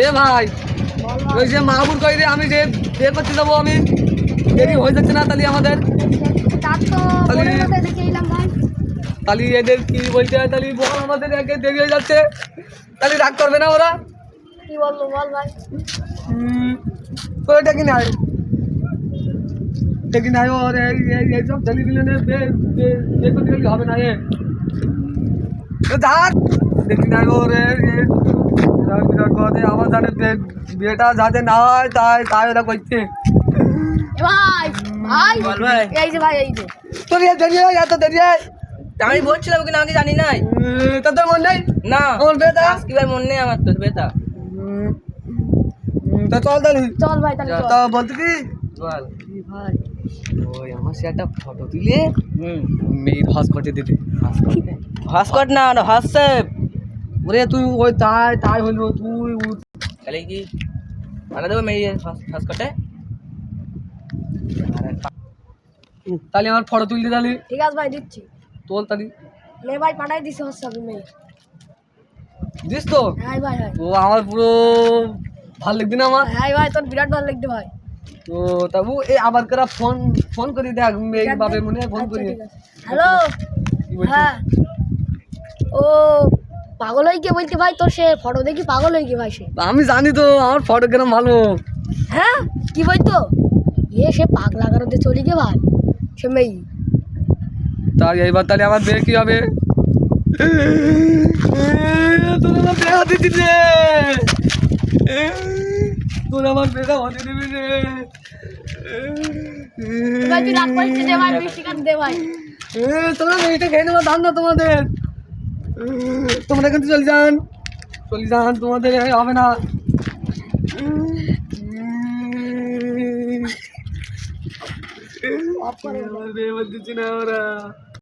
এ ভাই ওই যে মাহবুব কই রে, আমি যে বিয়ে করতে যাবো, আমি দেরি হয়ে যাচ্ছে না তাহলে আমাদের? তাহলে এদের কি বলতে হয়, তাহলে বল আমাদের আগে দেরি হয়ে যাচ্ছে, তাহলে রাগ করবে না ওরা? কি বলবো বল ভাই? তো এটা কি নাই, এটা কি নাই ওর এইসব ছেলেগুলো বিয়ে করতে গেলে হবে না। দেখি নাই ওরে বিরাট কথা, আমার জানে বিয়েটা যাতে না হয় তাই তাই ওরা করছে। ভাই ভাই বল ভাই। এই যে ভাই, এই যে তোর দেরি হয়, এত দেরি হয়? আমি বলছিলাম কিন্তু আমি জানি নাই। তা তোর মন নেই? না আমার বেটা আজকে ভাই মনে নেই আমার, তো বেটা তা চল তাহলে। চল ভাই তাহলে চল। তা বলতে কি বল। ভাই, ওই আমার সে একটা ফটো তুলে হুম, মেয়ের হসকটে দিতে। হসকট না হসেপ। ওরে তুই ওই তাই তাই হইলো, তুই তাহলে কি আনা দেবো মেয়ে হসকটে? তাহলে আমার ফটো তুলতে, তাহলে ঠিক আছে ভাই দিচ্ছি। তোল তাহলে। নে ভাই পাঠাই দিছি হোয়াটসঅ্যাপে মেয়ে। দিস তো? হ্যাঁ ভাই হ্যাঁ তো আমার পুরো ভাল লাগবে না আমার। হ্যাঁ ভাই, তোর বিরাট ভালো লাগবে ভাই। তো তবু এই আবার করা ফোন ফোন করি দেখ, মেয়ে বাপে মনে হয় ফোন করি। হ্যালো কি বলছিস? হ্যাঁ, ও পাগল হয়ে গিয়ে বলতে ভাই, তোর সে ফটো দেখি পাগল হয়ে গিয়ে ভাই সে। আমি জানি তো আমার ফটো কেন ভালো। হ্যাঁ কি বলতো, সে পাগলা গারোতে চলে গিয়ে ভাই সে মেয়ে। তাই এইবার তাহলে আমার বিয়ে কি হবে? তোর আমার বিয়ে হতে দিলে, তোর আমার বিয়েটা হতে দিবি রে। ভাই তুই রাগ করিস না, দে ভাই মিষ্টি খান দে ভাই। তোমরা মেয়েটা খেয়ে নেওয়ার দাম না তোমাদের, তোমরা কিন্তু চলে যান, তোমাদের হবে না। আমার বিয়ে দিচ্ছি না ওরা।